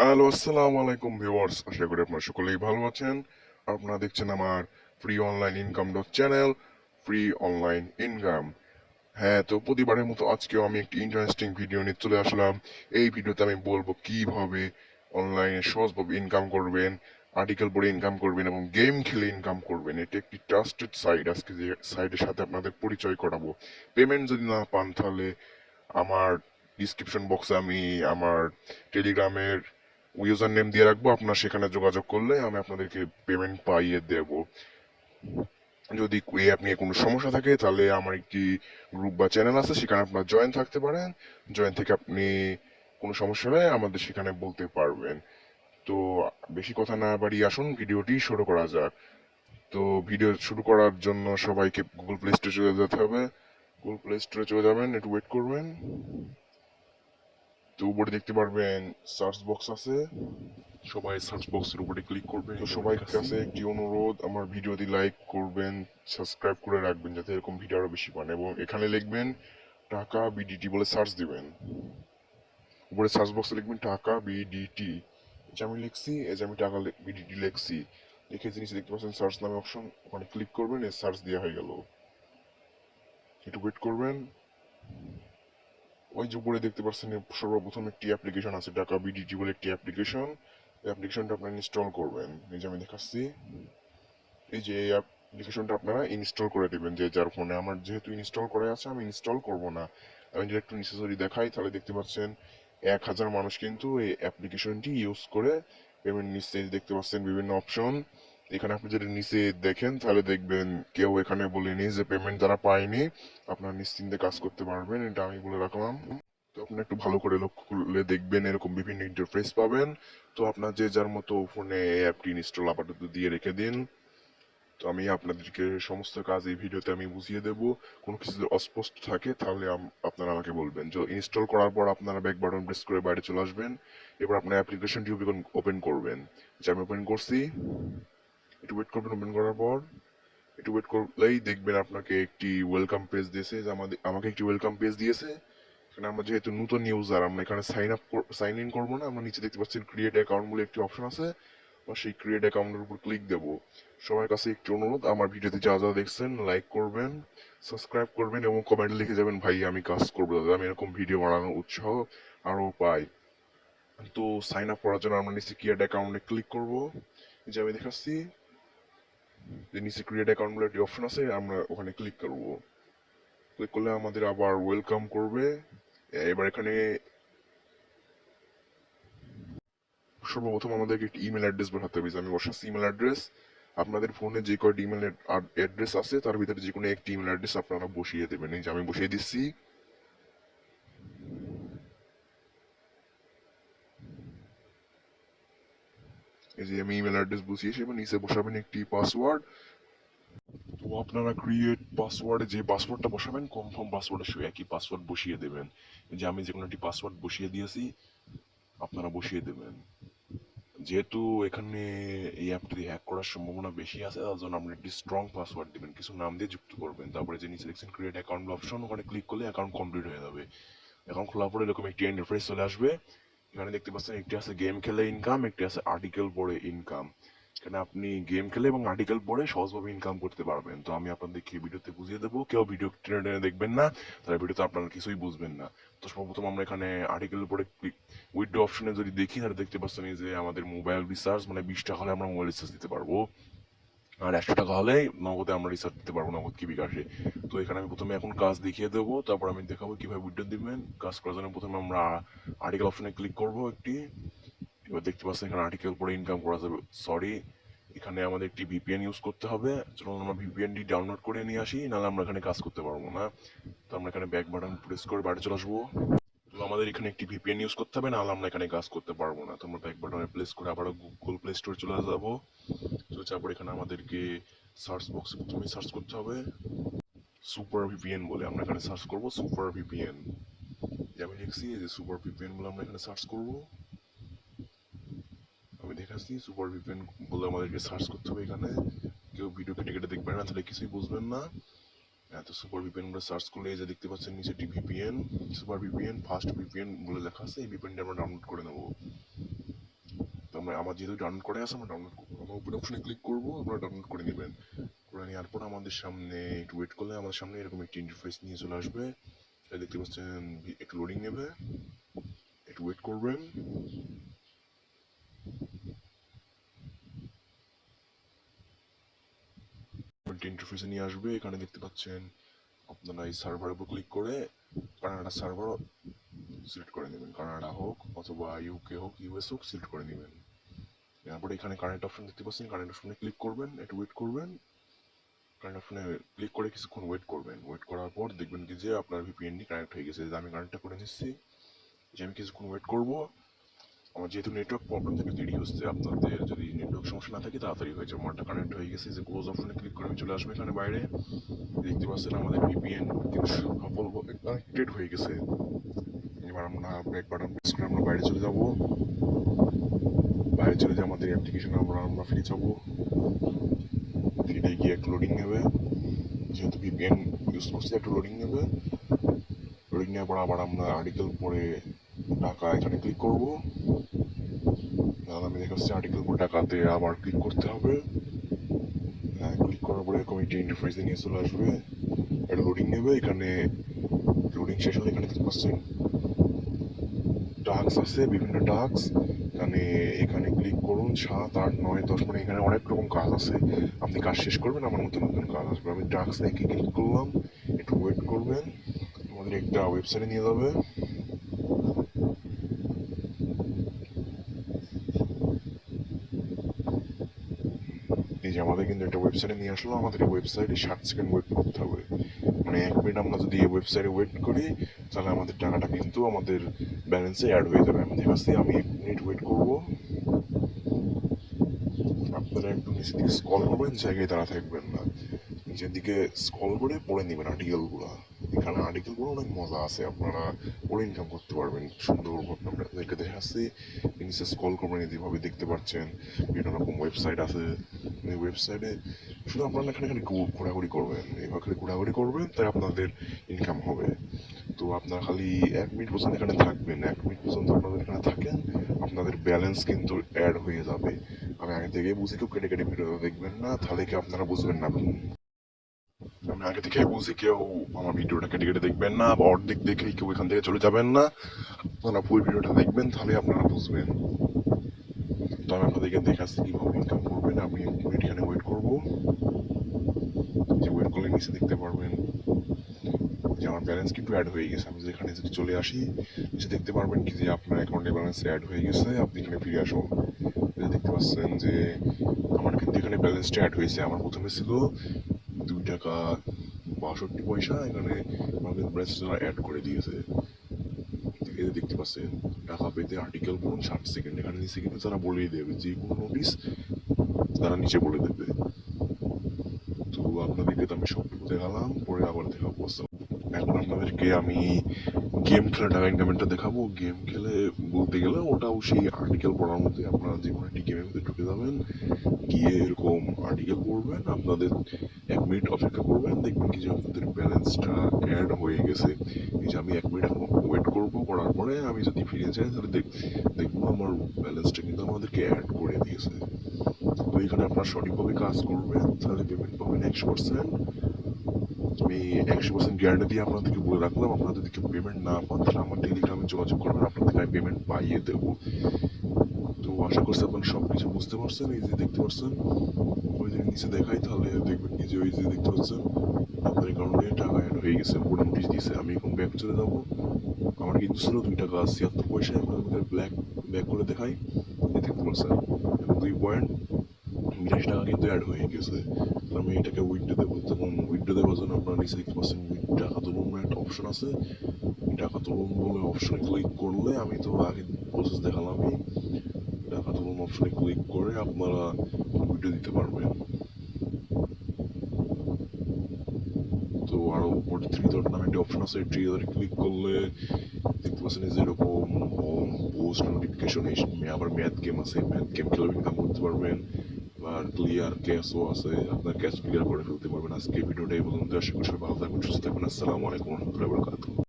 Hello, আসসালামু আলাইকুম viewers. আশা করি আপনারা সকলেই ভালো আছেন। আপনারা দেখছেন আমার free online income dot channel, free online income. হ্যাঁ, তো প্রতিবারের মতো আজকেও আমি একটি ইন্টারেস্টিং ভিডিও নিয়ে চলে আসলাম। এই ভিডিওতে আমি বলবো কিভাবে অনলাইনে সহজভাবে ইনকাম করবেন, আর্টিকেল পড়ে ইনকাম করবেন এবং গেম খেলে ইনকাম করবেন। এটি একটি ট্রাস্টেড সাইট। আজকে যে সাইটের সাথে আপনাদের পরিচয় করাবো। পেমেন্ট যদি না পান তাহলে আমার ডিসক্রিপশন বক্সে আমি আমার টেলিগ্রামের ইউজার নেম দিয়ে রাখবো। আপনার সেখানে যোগাযোগ করলে আমি আপনাদেরকে পেমেন্ট পাইয়ে দেব। যদি এই অ্যাপ নিয়ে কোনো সমস্যা থাকে তাহলে আমার একটি গ্রুপ বা চ্যানেল আছে, সেখানে আপনার জয়েন থাকতে পারেন। জয়েন থেকে আপনি কোনো সমস্যা হলে আমাদের সেখানে বলতে পারবেন। তো বেশি কথা না বাড়িয়ে আসুন ভিডিওটি শুরু করা যাক। তো ভিডিও শুরু করার জন্য সবাইকে গুগল প্লে স্টোরে চলে যেতে হবে। গুগল প্লে স্টোরে চলে যাবেন, একটু ওয়েট করবেন। তো উপরে দেখতে পারবেন সার্চ বক্স আছে, সবাই সার্চ বক্সের উপরে ক্লিক করবেন। তো সবার কাছে একটি অনুরোধ, আমার ভিডিওটি লাইক করবেন, সাবস্ক্রাইব করে রাখবেন যাতে এরকম ভিডিও আরো বেশি পান, এবং এখানে লিখবেন টাকা বিডিটি বলে সার্চ দিবেন। উপরে সার্চ বক্সে লিখবেন টাকা বিডিটি। এই যে আমি লিখছি, এই যে আমি টাকা বিডিটি লিখছি, লিখে নিচে দেখতে পাচ্ছেন সার্চ নামে অপশন, ওখানে ক্লিক করবেন, এই সার্চ দেওয়া হয়ে গেল। একটু ওয়েট করবেন। ওই যে উপরে দেখতে পাচ্ছেন সর্বপ্রথম একটি অ্যাপ্লিকেশন আছে, টাকা বিডিটি বলে একটি অ্যাপ্লিকেশন। এই অ্যাপ্লিকেশনটা আপনারা ইনস্টল করবেন। এই যে আমি দেখাচ্ছি, এই যে এই অ্যাপ্লিকেশনটা আপনারা ইনস্টল করে দেবেন যে যার ফোনে। আমার যেহেতু ইনস্টল করে আছে আমি ইনস্টল করব না। আমি যদি একটু নিচে যদি দেখাই তাহলে দেখতে পাচ্ছেন 1,000 মানুষ কিন্তু এই অ্যাপ্লিকেশনটি ইউজ করে পেমেন্ট নিচ্ছে। দেখতে পাচ্ছেন বিভিন্ন অপশন। এখানে আপনি যদি নিচে দেখেন তাহলে দেখবেন কেউ এখানে বলেনি যে পেমেন্ট তারা পায়নি। আপনারা নিশ্চিন্তে কাজ করতে পারবেন, এটা আমি বলে রাখলাম। তো আপনি একটু ভালো করে লক্ষ্য করলে দেখবেন এরকম বিভিন্ন ইন্টারফেস পাবেন। তো আপনার যে যার মতো ফোনে অ্যাপটি ইনস্টল আপাতত দিয়ে রেখে দিন। তো আমি আপনাদেরকে সমস্ত কাজ এই ভিডিওতে আমি বুঝিয়ে দেব। কোনো কিছু যদি অস্পষ্ট থাকে তাহলে আপনারা আমাকে বলবেন। তো ইনস্টল করার পর আপনারা ব্যাক বাটন প্রেস করে বাইরে চলে আসবেন। এবার আপনার অ্যাপ্লিকেশনটি ওপেন করবেন। যে আমি ওপেন করছি, একটু ওয়েট করবেন। ওপেন করার পর একটু ওয়েট করলেই দেখবেন আপনাকে একটি ওয়েলকাম পেজ দিয়েছে, যে আমাকে একটি ওয়েলকাম পেজ দিয়েছে। এখানে আমরা যেহেতু নতুন ইউজার, আমরা এখানে সাইন ইন করবো না। আমরা নিচে দেখতে পাচ্ছেন ক্রিয়েট অ্যাকাউন্ট বলে একটি অপশন আছে, বা সেই ক্রিয়েট অ্যাকাউন্টের উপর ক্লিক দেব। সবার কাছে একটি অনুরোধ, আমার ভিডিওতে যা যা দেখছেন লাইক করবেন, সাবস্ক্রাইব করবেন এবং কমেন্টে লিখে যাবেন ভাই আমি কাজ করবো, দাদা আমি এরকম ভিডিও বানানোর উৎসাহ আরও পাই। তো সাইন আপ করার জন্য আমরা নিচে ক্রিয়েট অ্যাকাউন্টে ক্লিক করব। যে আমি দেখাচ্ছি যে নিচে ক্রিয়েট অ্যাকাউন্ট বলে একটি অপশন আছে, আমরা ওখানে ক্লিক করব। ক্লিক করলে আমাদের আবার ওয়েলকাম করবে। এবার এখানে সর্বপ্রথম আমাদেরকে একটি ইমেল অ্যাড্রেস পাঠাতে হবে। আমি বসাচ্ছি ইমেল অ্যাড্রেস। আপনাদের ফোনে যে কয়টি ইমেল অ্যাড্রেস আছে তার ভিতরে যে কোনো একটি ইমেল অ্যাড্রেস আপনারা বসিয়ে দেবেন। এই যে আমি বসিয়ে দিচ্ছি। এই যে আমি ইমেল অ্যাড্রেস বসিয়েছি এবং নিচে বসাবেন একটি পাসওয়ার্ড। তো আপনারা ক্রিয়েট পাসওয়ার্ডে যে পাসওয়ার্ডটা বসাবেন কনফার্ম পাসওয়ার্ডের সঙ্গে একই পাসওয়ার্ড বসিয়ে দেবেন। এই যে আমি যে কোনো একটি পাসওয়ার্ড বসিয়ে দিয়েছি, আপনারা বসিয়ে দেবেন। যেহেতু এখানে এই অ্যাপটি হ্যাক করার সম্ভাবনা বেশি আছে, তার জন্য আপনি একটি স্ট্রং পাসওয়ার্ড দিবেন, কিছু নাম দিয়ে যুক্ত করবেন। তারপরে যে নিচে দেখছেন ক্রিয়েট অ্যাকাউন্ট অপশন, ওখানে ক্লিক করলে অ্যাকাউন্ট কমপ্লিট হয়ে যাবে। অ্যাকাউন্ট খোলার পরে এরকম একটি ইন্টারফেস চলে আসবে। এখানে দেখতে পাচ্ছেন একটি আছে গেম খেলে ইনকাম, একটি আছে আর্টিকেল পড়ে ইনকাম। এখানে আপনি গেম খেলে এবং আর্টিকেল পড়ে সহজভাবে ইনকাম করতে পারবেন। তো আমি আপনাদেরকে ভিডিওতে বুঝিয়ে দেবো, কেউ ভিডিও টেনে টেনে দেখবেন না, তাহলে ভিডিওতে আপনারা কিছুই বুঝবেন না। তো সর্বপ্রথম আমরা এখানে আর্টিকেল পড়ে উইথড্র অপশনে যদি দেখি তাহলে দেখতে পাচ্ছেন যে আমাদের মোবাইল রিচার্জ মানে 20 টাকা হলে আমরা মোবাইল রিচার্জ দিতে পারবো, আর 100 টাকা হলে নগদে আমরা রিচার্জ দিতে পারবো, নগদ কি বিকাশে। তো এখানে আমি প্রথমে এখন কাজ দেখিয়ে দেবো, তারপর আমি দেখাবো কিভাবে উইথড্র দিবেন। কাজ করার জন্য প্রথমে আমরা আর্টিকেল অপশনে ক্লিক করবো একটি। এবার দেখতে পাচ্ছেন এখানে আর্টিকেল পড়ে ইনকাম করা যাবে। সরি, এখানে আমাদের একটি ভিপিএন ইউজ করতে হবে। চলুন আমরা ভিপিএনটি ডাউনলোড করে নিয়ে আসি, নাহলে আমরা এখানে কাজ করতে পারবো না। তো আমরা এখানে ব্যাক বাটন প্রেস করে বাইরে চলে আসবো। তো আমাদের এখানে একটি ভিপিএন ইউজ করতে হবে, নাহলে আমরা এখানে কাজ করতে পারবো না। তো আমরা ব্যাক বাটনে প্রেস করে আবার গুগল প্লে স্টোরে চলে যাবো। তো তারপর এখানে আমাদেরকে সার্চ বক্সে প্রথমে সার্চ করতে হবে সুপার ভিপিএন বলে। আমরা এখানে সার্চ করবো সুপার ভিপিএন। আমি লিখছি যে সুপার ভিপিএন বলে আমরা এখানে সার্চ করবো। আমি দেখাচ্ছি সুপার ভিপিএন বলে আমাদেরকে সার্চ করতে হবে। এখানে কেউ ভিডিও কেটে কেটে দেখবেন না, তাহলে কিছুই বুঝবেন না। তো সুপার ভিপিএন বলে সার্চ করলে এই যে দেখতে পাচ্ছেন নিচে একটি VPN, super VPN fast VPN বলে লেখা আছে। এই ভিপিএনটা আমরা ডাউনলোড করে নেবো। আমার যেহেতু ডাউনলোড করে আছে, আমরা ডাউনলোড করবো, আমরা ওপেন অপশনে ক্লিক করবো, আপনারা ডাউনলোড করে নেবেন। করে নেওয়ার পর আমাদের সামনে একটু ওয়েট করলে আমাদের সামনে এরকম একটি ইন্টারফেস নিয়ে চলে আসবে। দেখতে পাচ্ছেন একটু লোডিং নেবে, একটু ওয়েট করবেন। ইন্টারফেসে নিয়ে আসবে। এখানে দেখতে পাচ্ছেন আপনারা এই সার্ভারের উপর ক্লিক করে কানাডা সার্ভার সিলেক্ট করে নেবেন, কানাডা হোক অথবা ইউকে হোক ইউএস হোক সিলেক্ট করে নেবেন। তারপরে এখানে কানেক্ট অপশন দেখতে পাচ্ছেন, কানেক্ট অপশনে ক্লিক করবেন, একটু ওয়েট করবেন। কানেক্ট অপশনে ক্লিক করে কিছুক্ষণ ওয়েট করবেন। ওয়েট করার পর দেখবেন কি যে আপনার ভিপিএনটি কানেক্ট হয়ে গেছে। আমি কানেক্টটা করে নিচ্ছি, যে আমি কিছুক্ষণ ওয়েট করবো। আমার যেহেতু নেটওয়ার্ক প্রবলেম থেকে দেরি হচ্ছে, আপনাদের যদি নেটওয়ার্ক সমস্যা না থাকে তাড়াতাড়ি হয়ে যাবে। আমারটা কানেক্ট হয়ে গেছে, যে ক্লোজ অপশনে ক্লিক করে আমি চলে আসবো এখানে বাইরে। দেখতে পাচ্ছেন আমাদের ভিপিএন কিন্তু সফলভাবে কানেক্টেড হয়ে গেছে। এবার আমরা ব্যাক বাটন প্রেস করে আমরা বাইরে চলে যাব। বাইরে চলে যে আমাদের অ্যাপ্লিকেশন আমরা ফিরে যাবো। ফিরে গিয়ে একটু লোডিং নেবে, যেহেতু ভিপিএন ইউজ করছি একটু লোডিং নেবে। লোডিং নেওয়ার পর আবার আমরা আর্টিকেল পরে টাকা এখানে ক্লিক করবো। আমি দেখাচ্ছি আর্টিকেল পরে টাকাতে আবার ক্লিক করতে হবে। ক্লিক করার পরে কমিটি ইন্টারফেসে নিয়ে চলে আসবে, এটা লোডিং নেবে। এখানে লোডিং শেষ হলে এখানে দেখতে পাচ্ছেন টাস্ক আছে, বিভিন্ন টাস্ক। এখানে ক্লিক করুন, 7, 8, 9, 10, মানে এখানে অনেক রকম কাজ আছে। আপনি কাজ শেষ করবেন, আমার নতুন নতুন কাজ আসবে। আমি টাস্ক একে ক্লিক করলাম, একটু ওয়েট করবেন, আমাদের একটা ওয়েবসাইটে নিয়ে যাবে। এই যে আমাদের কিন্তু একটা ওয়েবসাইটে নিয়ে আসলো। আমাদের এই ওয়েবসাইটে 60 সেকেন্ড ওয়েট করতে হবে, মানে 1 মিনিট আমরা যদি এই ওয়েবসাইটে ওয়েট করি তাহলে আমাদের টাকাটা কিন্তু আমাদের ব্যালেন্সে অ্যাড হয়ে যাবে। আমি দেখাচ্ছি, আমি 1 মিনিট ওয়েট করবো। আপনারা একটু নিচের দিকে স্ক্রল করবেন, জায়গায় দাঁড়া থাকবেন না, নিচের দিকে স্ক্রল করে পড়ে নেবেন আর্টিকেলগুলো। এখানে আর্টিকেলগুলো অনেক মজা আছে, আপনারা পড়ে ইনকাম করতে পারবেন সুন্দরভাবে। আপনাদেরকে দেখাচ্ছি, নিচে স্ক্রল করবেন, যেভাবে দেখতে পাচ্ছেন বিভিন্ন রকম ওয়েবসাইট আছে। এই ওয়েবসাইটে শুধু আপনারা এখানে খালি ঘোরাঘুরি করবেন, এবার খালি ঘোরাঘুরি করবেন, তাই আপনাদের ইনকাম হবে। তো আপনারা খালি 1 মিনিট পর্যন্ত এখানে থাকবেন। 1 মিনিট পর্যন্ত আপনাদের এখানে থাকেন, আপনাদের ব্যালেন্স কিন্তু অ্যাড হয়ে যাবে। আমি আগে থেকে বুঝি, কেউ কেটে কেটে ভিডিওটা দেখবেন না, তাহলে কি আপনারা বুঝবেন না। আমি আগে থেকে বুঝি, কেউ আমার ভিডিওটা কেটে কেটে দেখবেন না, বা অর্ধেক দেখেই কেউ এখান থেকে চলে যাবেন না। আপনারা ফুল ভিডিওটা দেখবেন, তাহলে আপনারা বুঝবেন। তো আমি আপনাদেরকে দেখাচ্ছি কীভাবে ইনকাম করবেন। আমি 1 মিনিট এখানে ওয়েট করবো। যে ওয়েট করলে নিচে দেখতে পারবেন যে আমার ব্যালেন্স কিন্তু অ্যাড হয়ে গেছে। আমি যেখানে যদি চলে আসি, নিচে দেখতে পারবেন কি যে আপনার অ্যাকাউন্টে ব্যালেন্স অ্যাড হয়ে গেছে, আপনি এখানে ফিরে আসুন। দেখতে পাচ্ছেন যে আমার কিন্তু এখানে ব্যালেন্সটা অ্যাড হয়েছে। আমার প্রথমে ছিল 2 টাকা 62 পয়সা, এখানে আমাদের ব্যালেন্সটা অ্যাড করে দিয়েছে। দেখতে পাচ্ছেন টাকা পেতে আর্টিকেল পড়ুন 60 সেকেন্ড। এখানে নিচে কিন্তু তারা বলেই দেবে, যে কোনো নোটিশ তারা নিচে বলে দেবে। তো আপনাদেরকে তো আমি সবটুকু দেখালাম, পরে আবার দেখাবো। এখন আপনাদেরকে আমি গেম খেলে টাকা ইনকামেন্টটা দেখাবো। গেম খেলে বলতে গেলে ওটাও সেই আর্টিকেল পড়ার মধ্যে, আপনারা যে কোনো একটি গেমের মধ্যে ঢুকে যাবেন, গিয়ে এরকম আর্টিকেল পড়বেন, আপনাদের 1 মিনিট অপেক্ষা করবেন, দেখবেন কি যে আপনাদের ব্যালেন্সটা অ্যাড হয়ে গেছে। এই যে আমি 1 মিনিট এখন ওয়েট করবো, করার পরে আমি যদি ফিরে যাই তাহলে দেখবো আমার ব্যালেন্সটা কিন্তু আমাদেরকে অ্যাড করে দিয়েছে। তো এখানে আপনারা সঠিকভাবে কাজ করবেন, তাহলে পেমেন্ট পাবেন 100%। আমি 100% গ্যারান্টি দিয়ে আপনাদেরকে বলে রাখলাম। আপনারা যদি কেউ পেমেন্ট না পান, তাহলে আমার টেলিগ্রামে যোগাযোগ করবেন, আপনাদেরকে আমি পেমেন্ট পাইয়ে দেবো। তো আশা করছি আপনারা সব কিছু বুঝতে পারছেন। এই যে দেখতে পাচ্ছেন, ওই যে নিচে দেখাই, তাহলে দেখবেন কি যে ওই যে দেখতে পাচ্ছেন আপনার অ্যাকাউন্টে টাকা অ্যাড হয়ে গেছে, উপরে নোটিশ দিয়েছে। আমি এখন ব্যাক চলে যাবো। আমার কিন্তু ছিল 2 টাকা 76 পয়সা, এখন আমাদের ব্যাক করে দেখাই, দেখতে পাচ্ছেন এখন 2.82 টাকা কিন্তু অ্যাড হয়ে গেছে। আমি এটাকে উইথড্র দেবো। তখন উইথড্র দেওয়ার জন্য আপনারা নিচে দেখতে পাচ্ছেন টাকা তুলুন একটা অপশন আছে। টাকা তুলুন বলে অপশনে ক্লিক করলে, আমি তো আগে প্রসেস দেখালামই, টাকা তুলুন অপশনে ক্লিক করে আপনারা উইথড্র দিতে পারবেন। তো আরো উপরে 3 ডট নামে একটা অপশন আছে, 3 ডটে ক্লিক করলে দেখতে পাচ্ছেন যে এরকম হোম, পোস্ট, নোটিফিকেশন, আবার ম্যাথ গেম আছে, ম্যাথ গেম খেলে ইনকাম করতে পারবেন। আর ক্লিয়ার ক্যাশও আছে, আপনার ক্যাশ ক্লিয়ার করে ফেলতে পারবেন। আজকে ভিডিওটা এই পর্যন্ত। আশা করি সবাই ভালো থাকবেন, সুস্থ থাকবেন। আসসালামু আলাইকুম ওয়া রাহমাতুল্লাহি ওয়া বারাকাতুহু।